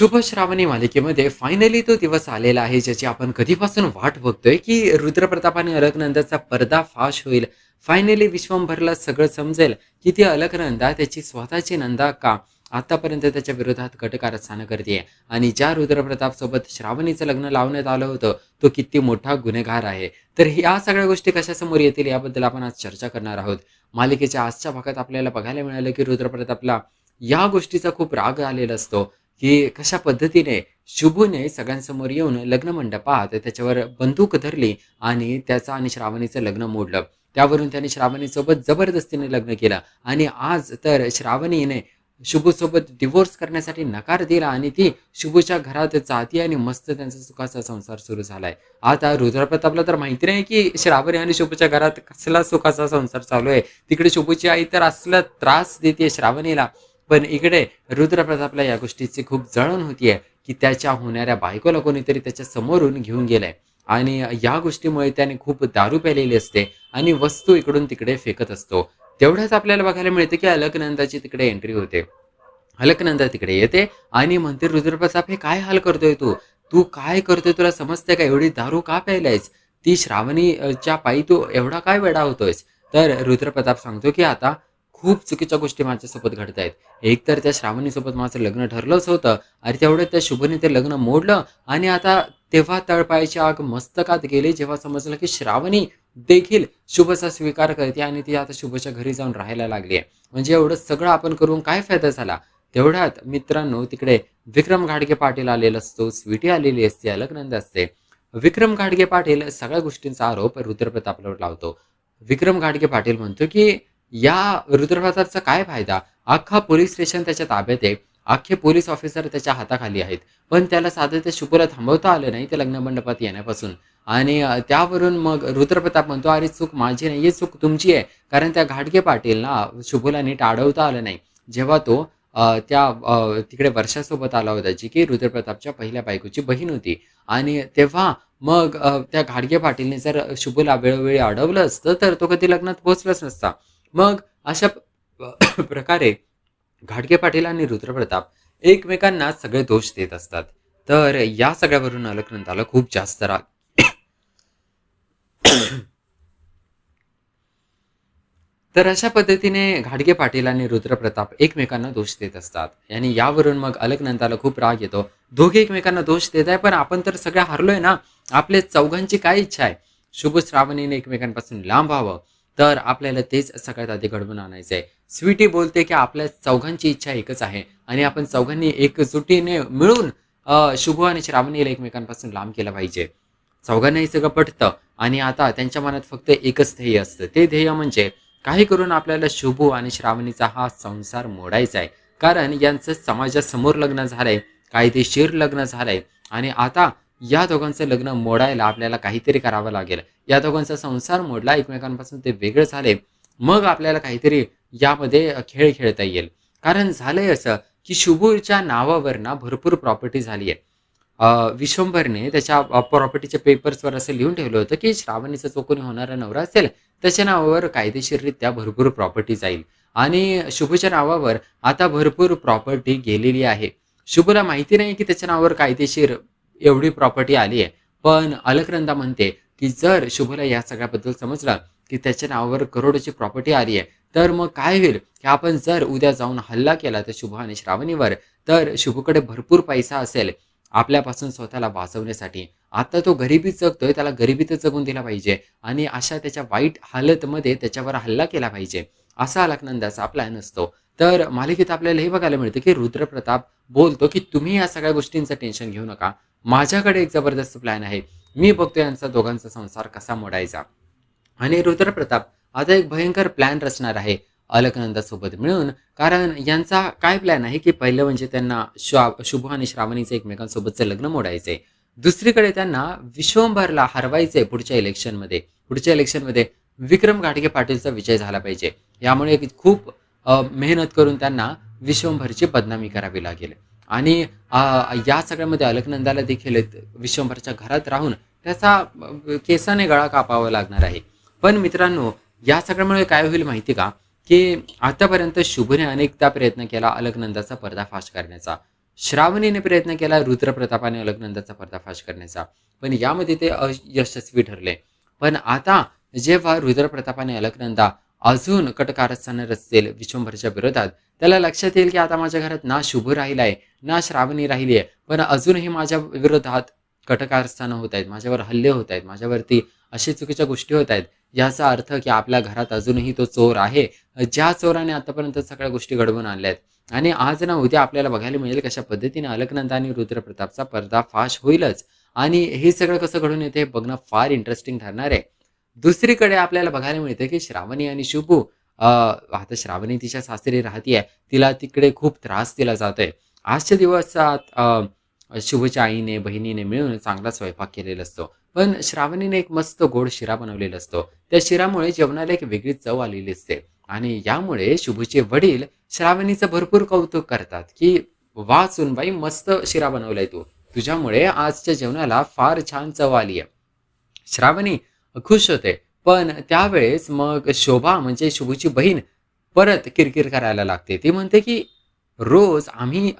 शुभ श्रावणी मालिकेमध्ये फायनली तो दिवस आलेला आहे ज्याची आपण कधीपासून वाट बघतोय की रुद्रप्रताप आणि अलकनंदाचा पर्दाफाश होईल. फायनली विश्वंभरला सगळं समजेल की ती अलकनंदा त्याची स्वतःची नंदा का आतापर्यंत त्याच्या विरोधात कटकारस्थानं करते आणि ज्या रुद्रप्रताप सोबत श्रावणीचं लग्न लावण्यात आलं होतं तो किती मोठा गुन्हेगार आहे. तर ह्या सगळ्या गोष्टी कशासमोर येतील याबद्दल आपण आज चर्चा करणार आहोत. मालिकेच्या आजच्या भागात आपल्याला बघायला मिळालं की रुद्रप्रतापला या गोष्टीचा खूप राग आलेला असतो की कशा पद्धतीने शुभूने सगळ्यांसमोर येऊन लग्न मंडपात त्याच्यावर बंदूक धरली आणि त्याचा आणि श्रावणीचं लग्न मोडलं. त्यावरून त्याने श्रावणीसोबत जबरदस्तीने लग्न केलं आणि आज तर श्रावणीने शुभूसोबत डिवोर्स करण्यासाठी नकार दिला आणि ती शुभूच्या घरात जाती आणि मस्त त्यांचा सुखाचा संसार सुरू झालाय. आता रुद्रप्रतापला तर माहिती नाही की श्रावणी आणि शुभूच्या घरात कसला सुखाचा संसार चालू आहे. तिकडे शुभूची आई तर असला त्रास देते श्रावणीला. पण इकडे रुद्रप्रतापला या गोष्टीची खूप जळण होतीये की त्याच्या होणाऱ्या बायकोला कोणीतरी त्याच्या समोरून घेऊन गेलाय आणि या गोष्टीमुळे त्याने खूप दारू प्यालेली असते आणि वस्तू इकडून तिकडे फेकत असतो. तेवढ्याच आपल्याला बघायला मिळते की अलकनंदाची तिकडे एंट्री होते. अलकनंदा तिकडे येते आणि म्हणते, रुद्रप्रताप हे काय हाल करतोय तू? तू काय करतोय तुला समजते का? एवढी दारू का प्यायलायस? ती श्रावणीच्या पायी तू एवढा काय वेडा होतोयस? तर रुद्रप्रताप सांगतो की आता खूप चुकीच्या गोष्टी माझ्यासोबत घडत आहेत. एक तर त्या श्रावणीसोबत माझं लग्न ठरलंच होतं आणि तेवढं त्या शुभने ते लग्न मोडलं आणि आता तेव्हा तळपायाची आग मस्तकात गेली जेव्हा समजलं की श्रावणी देखील शुभचा स्वीकार करते आणि ती आता शुभच्या घरी जाऊन राहायला लागली आहे. म्हणजे एवढं सगळं आपण करून काय फायदा झाला? तेवढ्यात मित्रांनो तिकडे विक्रम घाडगे पाटील आलेला असतो, स्वीटी आलेली असते, अलकनंद असते. विक्रम घाडगे पाटील सगळ्या गोष्टींचा आरोप रुद्रप्रतापवर लावतो. विक्रम घाडगे पाटील म्हणतो की या रुद्रप्रतापचा काय फायदा? अख्खा पोलीस स्टेशन त्याच्या ताब्यात आहे. अख्खे पोलीस ऑफिसर त्याच्या हाताखाली आहेत. पण त्याला साधं त्या शुभला थांबवता आलं नाही त्या लग्न मंडपात येण्यापासून. आणि त्यावरून मग रुद्रप्रताप म्हणतो, "अरे चूक माझी नाही, ही चूक तुमची आहे." कारण त्या घाडगे पाटीलला शुभला नीट अडवता आलं नाही. जेव्हा तो तिकडे वर्षासोबत आला होता, जी की रुद्रप्रतापच्या पहिल्या बायकोची बहीण होती. आणि तेव्हा मग त्या घाडगे पाटीलने जर शुभला वेळोवेळी अडवलं असतं, तर तो कधी लग्नात पोहोचलाच नसता. मग अशा प्रकारे घाडगे पाटील आणि रुद्रप्रताप एकमेकांना सगळे दोष देत असतात. तर या सगळ्यावरून अलकनंदाला खूप जास्त राग तर अशा पद्धतीने घाडगे पाटील आणि रुद्रप्रताप एकमेकांना दोष देत असतात आणि यावरून मग अलकनंदाला खूप राग येतो. दोघे एकमेकांना दोष देत आहे, पण आपण तर सगळ्या हारलोय ना. आपल्या चौघांची काय इच्छा आहे? शुभ श्रावणीने एकमेकांपासून लांब व्हावं. तर आपल्याला तेच सगळ्यात आधी घडवून आणायचं आहे. स्वीटी बोलते की आपल्या चौघांची इच्छा एकच आहे आणि आपण चौघांनी एकजुटीने मिळून शुभ आणि श्रावणीला एकमेकांपासून लांब केलं पाहिजे. चौघांनाही सगळं पटतं आणि आता त्यांच्या मनात फक्त एकच ध्येय असतं. ते ध्येय म्हणजे काही करून आपल्याला शुभू आणि श्रावणीचा हा संसार मोडायचा आहे. कारण यांचं समाजासमोर लग्न झालंय, कायदेशीर लग्न झालंय आणि आता या दोघांचं लग्न मोडायला आपल्याला काहीतरी करावं लागेल. या दोघांचा संसार मोडला, एकमेकांपासून ते वेगळे झाले, मग आपल्याला काहीतरी यामध्ये खेळ खेळता येईल. कारण झालंय असं की शुभूच्या नावावर ना भरपूर प्रॉपर्टी झाली आहे. विश्वंभरने त्याच्या प्रॉपर्टीच्या पेपर्सवर असं लिहून ठेवलं होतं की श्रावणीचा जो कोणी होणारा नवरा असेल त्याच्या नावावर कायदेशीररित्या भरपूर प्रॉपर्टी जाईल आणि शुभच्या नावावर आता भरपूर प्रॉपर्टी गेलेली आहे. शुभला माहिती नाही की त्याच्या नावावर कायदेशीर एवढी प्रॉपर्टी आली आहे. पण अलकनंदा म्हणते की जर शुभला या सगळ्याबद्दल समजलं की त्याच्या नावावर करोडोची प्रॉपर्टी आली आहे, तर मग काय होईल की आपण जर उद्या जाऊन हल्ला केला तर शुभ आणि श्रावणीवर, तर शुभकडे भरपूर पैसा असेल आपल्यापासून स्वतःला वाचवण्यासाठी. आता तो गरिबीत जगतोय, त्याला गरिबीतच जगून दिला पाहिजे आणि अशा त्याच्या वाईट हालतमध्ये त्याच्यावर हल्ला केला पाहिजे, असा अलकनंदाचा प्लॅन असतो. तर मालिकेत आपल्याला हे बघायला मिळतं की रुद्रप्रताप बोलतो की तुम्ही या सगळ्या गोष्टींचं टेन्शन घेऊ नका. माझ्याकडे एक जबरदस्त प्लॅन आहे. मी बघतो यांचा दोघांचा संसार कसा मोडायचा. आणि रुद्रप्रताप आता एक भयंकर प्लॅन रचणार आहे अलकनंदासोबत मिळून. कारण यांचा काय प्लॅन आहे की पहिलं म्हणजे त्यांना शुभ आणि श्रावणीचं एकमेकांसोबतचं लग्न मोडायचंय. दुसरीकडे त्यांना विश्वंभरला हरवायचंय पुढच्या इलेक्शनमध्ये. पुढच्या इलेक्शनमध्ये विक्रम घाटगे पाटीलचा विजय झाला पाहिजे. यामुळे खूप मेहनत करून त्यांना विश्वंभरची बदनामी करावी लागेल. आणि या सगळ्यामध्ये अलकनंदाला देखील विश्वंभरच्या घरात राहून त्याचा केसाने गळा कापावा लागणार आहे. पण मित्रांनो, या सगळ्यामुळे काय होईल माहिती का? की आतापर्यंत शुभने अनेकदा प्रयत्न केला अलकनंदाचा पर्दाफाश करण्याचा. श्रावणीने प्रयत्न केला रुद्रप्रताप आणि अलकनंदाचा पर्दाफाश करण्याचा, पण यामध्ये ते अयशस्वी ठरले. पण आता जेव्हा रुद्रप्रताप आणि अलकनंदा अजून कट कारस्थानं रचतील विश्वंभरच्या विरोधात, त्याला लक्षात येईल की आता माझ्या घरात ना शुभ राहिला आहे, ना श्रावणी राहिली आहे, पण अजूनही माझ्या विरोधात कटकारस्थानं होत आहेत, माझ्यावर हल्ले होत आहेत, माझ्यावरती अशा चुकीच्या गोष्टी होत आहेत. याचा अर्थ की आपल्या घरात अजूनही तो चोर आहे, ज्या चोराने आतापर्यंत सगळ्या गोष्टी घडवून आणल्या आहेत. आणि आज ना उद्या आपल्याला बघायला मिळेल कशा पद्धतीने अलकनंदा आणि रुद्रप्रतापचा पर्दाफाश होईलच. आणि हे सगळं कसं घडून येते हे बघणं फार इंटरेस्टिंग ठरणार आहे. दुसरीकडे आपल्याला बघायला मिळते की श्रावणी आणि शुभू, आता श्रावणी तिच्या सासरी राहतीये, तिला तिकडे खूप त्रास दिला जातोय. आजच्या दिवसात शुभच्या आईने बहिणीने मिळून चांगला स्वयंपाक केलेला असतो, पण श्रावणीने एक मस्त गोड शिरा बनवलेला असतो. त्या शिरामुळे जेवणाला एक वेगळी चव आलेली असते. आणि यामुळे शुभूचे वडील श्रावणीचं भरपूर कौतुक करतात की वा सुनबाई, मस्त शिरा बनवलाय तू, तुझ्यामुळे आजच्या जेवणाला फार छान चव आली आहे. श्रावणी खुश होते. पण त्यावेळेस मग शोभा म्हणजे शुभूची बहीण परत किरकिर करायला लागते. ती म्हणते की रोज आम्ही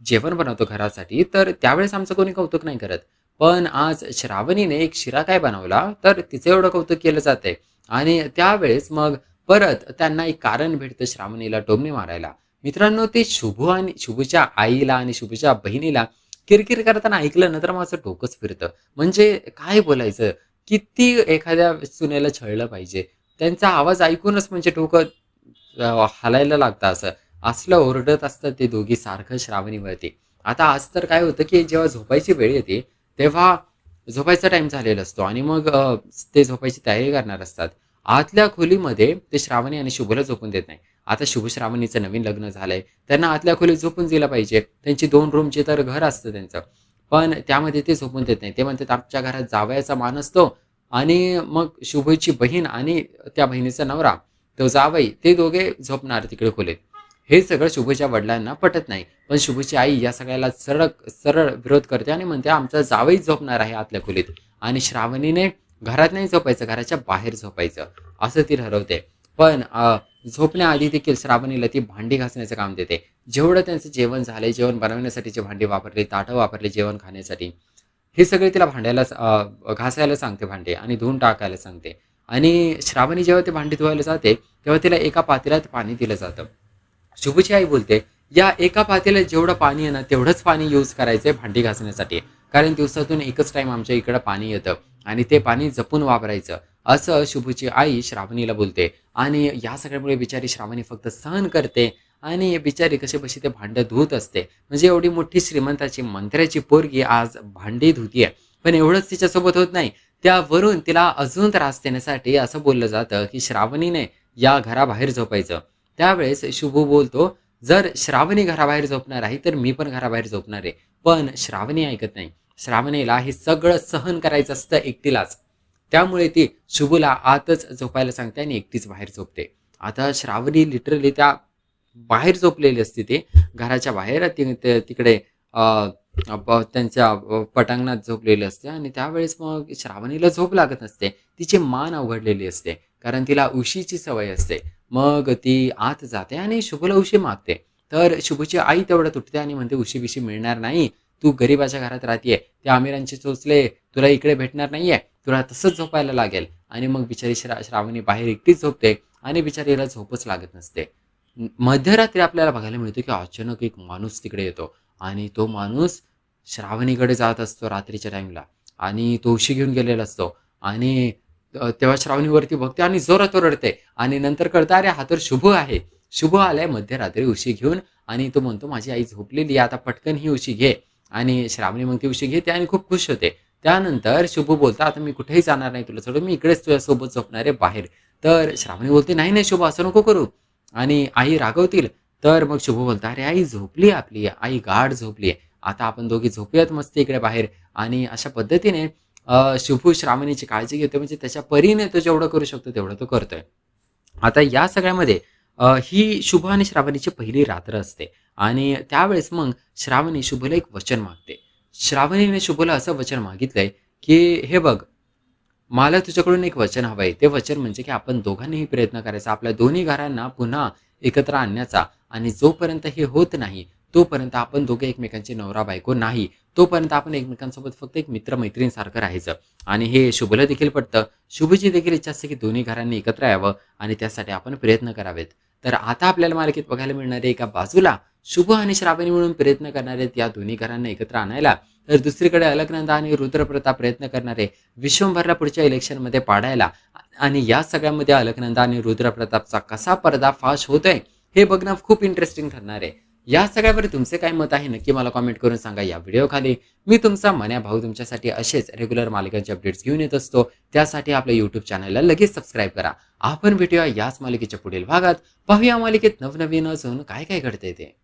जेवण बनवतो घरासाठी, तर त्यावेळेस आमचं कोणी कौतुक नाही करत. पण आज श्रावणीने एक शिरा काय बनवला, तर तिचं एवढं कौतुक केलं जातंय. आणि त्यावेळेस मग परत त्यांना एक कारण भेटतं श्रावणीला टोमणे मारायला. मित्रांनो, ते शुभू आणि शुभूच्या आईला आणि शुभूच्या बहिणीला किरकिर करताना ऐकलं ना, तर माझं डोकंच फिरतं. म्हणजे काय बोलायचं? किती एखाद्या सुनेला छळलं पाहिजे? त्यांचा आवाज ऐकूनच म्हणजे डोकं हालायला लागतं असं. असलं ओरडत असतात ते दोघी सारखं श्रावणीवरती. आता आज तर काय होतं, की जेव्हा झोपायची वेळ येते, तेव्हा झोपायचा टाईम झालेला असतो आणि मग ते झोपायची तयारी करणार असतात. आतल्या खोलीमध्ये ते श्रावणी आणि शुभला झोपून देत नाही. आता शुभ श्रावणीचं नवीन लग्न झालंय. त्यांना आतल्या खोलीत झोपून दिलं पाहिजे. त्यांची 2 रूमचे तर घर असतं त्यांचं. पण त्यामध्ये ते झोपून देत नाही. ते म्हणतात आमच्या घरात जावयाचा मान असतो आणि मग शुभची बहीण आणि त्या बहिणीचा नवरा, तो जावई, ते दोघे झोपणार तिकडे खोलीत. हे सगळं शुभच्या वडिलांना पटत नाही. पण शुभची आई या सगळ्याला सरळ विरोध करते आणि म्हणते आमचा जावईच झोपणार आहे आतल्या खोलीत आणि श्रावणीने घरात नाही झोपायचं, घराच्या बाहेर झोपायचं, असं ती ठरवते. पण झोपण्याआधी देखील श्रावणीला ती भांडी घासण्याचं काम देते. जेवढं त्यांचं जेवण झालंय, जेवण बनवण्यासाठीची भांडी वापरली, ताटं वापरली जेवण खाण्यासाठी, हे सगळे तिला घासायला सांगते भांडे आणि धुवून टाकायला सांगते. आणि श्रावणी जेव्हा ते भांडी धुवायला जाते, तेव्हा तिला एका पातेल्यात पाणी दिलं जातं. शुभची आई बोलते, "या एका पातेल्यात जेवढं पाणी आहे ना, तेवढंच पाणी यूज करायचं आहे भांडी घासण्यासाठी. कारण दिवसातून एकच टाईम आमच्या इकडं पाणी येतं आणि ते पाणी जपून वापरायचं." असं शुभची आई श्रावणीला बोलते. आणि या सगळ्यामुळे बिचारी श्रावणी फक्त सहन करते आणि बिचारी कशीबशी ते भांडं धुत असते. म्हणजे एवढी मोठी श्रीमंताची मंत्र्याची पोरगी आज भांडी धुतीये. पण एवढंच तिच्यासोबत होत नाही. त्यावरून तिला अजून त्रास देण्यासाठी असं बोललं जातं, की श्रावणीने या घराबाहेर झोपायचं. त्यावेळेस शुभू बोलतो, "जर श्रावणी घराबाहेर झोपणार आहे, तर मी पण घराबाहेर झोपणार आहे." पण श्रावणी ऐकत नाही. श्रावणीला हे सगळं सहन करायचं असतं एकटीलाच. त्यामुळे ती शुभूला आतच झोपायला सांगते आणि एकटीच बाहेर झोपते. आता श्रावणी लिटरली त्या बाहेर झोपलेली असते ती. घराच्या बाहेर तिकडे त्यांच्या पटांगणात झोपलेली असते आणि त्यावेळेस मग श्रावणीला झोप लागत नसते. तिची मान अवघडलेली असते. कारण तिला उशीची सवय असते. मग ती आत जाते आणि शुभला उशी मागते. तर शुभची आई तेवढ्यात उठते आणि म्हणते, "उशी-बिशी मिळणार नाही. तू गरिबाच्या घरात राहतीये. त्या अमिरांचे चोचले तुला इकडे भेटणार नाहीये. तुला तसंच झोपायला लागेल." आणि मग बिचारी श्रावणी बाहेर एकटीच झोपते आणि बिचारीला झोपच लागत नसते. मध्यरात्री आपल्याला बघायला मिळतं, की अचानक एक माणूस तिकडे येतो आणि तो माणूस श्रावणीकडे जात असतो रात्रीच्या टाईमला आणि तो उशी घेऊन गेलेला असतो आणि तेव्हा श्रावणीवरती बघते आणि जोरात ओरडते आणि नंतर कळतं, अरे हा तर शुभ आहे. शुभ आलाय मध्यरात्री उशी घेऊन आणि तो म्हणतो, "माझी आई झोपलेली आहे, आता पटकन ही उशी घे." आणि श्रावणी मग ती उशी घेते आणि खूप खुश होते. त्यानंतर शुभ बोलतो, "आता मी कुठेही जाणार नाही तुला सोडून, मी इकडेच तुझ्यासोबत झोपणार आहे बाहेर." तर श्रावणी बोलते, "नाही, नाही शुभ, असं नको करू." आणि आई रागवतील. तर मग शुभ बोलतो, "अरे आई झोपली आपली, आई गाढ झोपली आहे. आता आपण दोघी झोपूयात मस्त इकडे बाहेर." आणि अशा पद्धतीने शुभू श्रावणीची काळजी घेतो. म्हणजे त्याच्या परीने तो जेवढं करू शकतो तेवढं तो करतोय. आता या सगळ्यामध्ये ही शुभ आणि श्रावणीची पहिली रात्र असते आणि त्यावेळेस मग श्रावणी शुभला एक वचन मागते. श्रावणीने शुभला असं वचन मागितलंय, की "हे बघ, मला तुझ्याकडून एक वचन हवं आहे. ते वचन म्हणजे की आपण दोघांनीही प्रयत्न करायचा, आपल्या दोन्ही घरांना पुन्हा एकत्र आणण्याचा आणि जोपर्यंत हे होत नाही, तोपर्यंत आपण दोघे एकमेकांचे नवरा-बायको नाही. तोपर्यंत आपण एकमेकांसोबत फक्त एक मित्र-मैत्रीणसारखं राहायचं आणि हे शुभला देखील पटतं. शुभची देखील इच्छा असते की दोन्ही घरांनी एकत्र यावं आणि त्यासाठी आपण प्रयत्न करावेत. तर आता आपल्याला मालिकेत बघायला मिळणार आहे एका बाजूला शुभ आणि श्रावणी मिळून प्रयत्न करणार आहेत या दोन्ही घरांना एकत्र आणायला. तर दुसरीकडे अलकनंदा आणि रुद्रप्रताप प्रयत्न करणारे विश्वंभरला पुढच्या इलेक्शनमध्ये पाडायला आणि या सगळ्यामध्ये अलकनंदा आणि रुद्रप्रतापचा कसा पर्दाफाश होतोय हे बघणं खूप इंटरेस्टिंग ठरणार आहे. या सगळ्यावर तुमचे काय मत आहे नक्की मला कमेंट करून सांगा या व्हिडिओ खाली. मी तुमचा मन्या भाऊ तुमच्यासाठी असेच रेग्युलर मालिकांचे अपडेट्स घेऊन येत असतो. त्यासाठी आपल्या यूट्यूब चॅनलला लगेच सबस्क्राईब करा. आपण भेटूया याच मालिकेच्या पुढील भागात. पाहूया मालिकेत नवनवीन अजून काय काय घडतंय ते.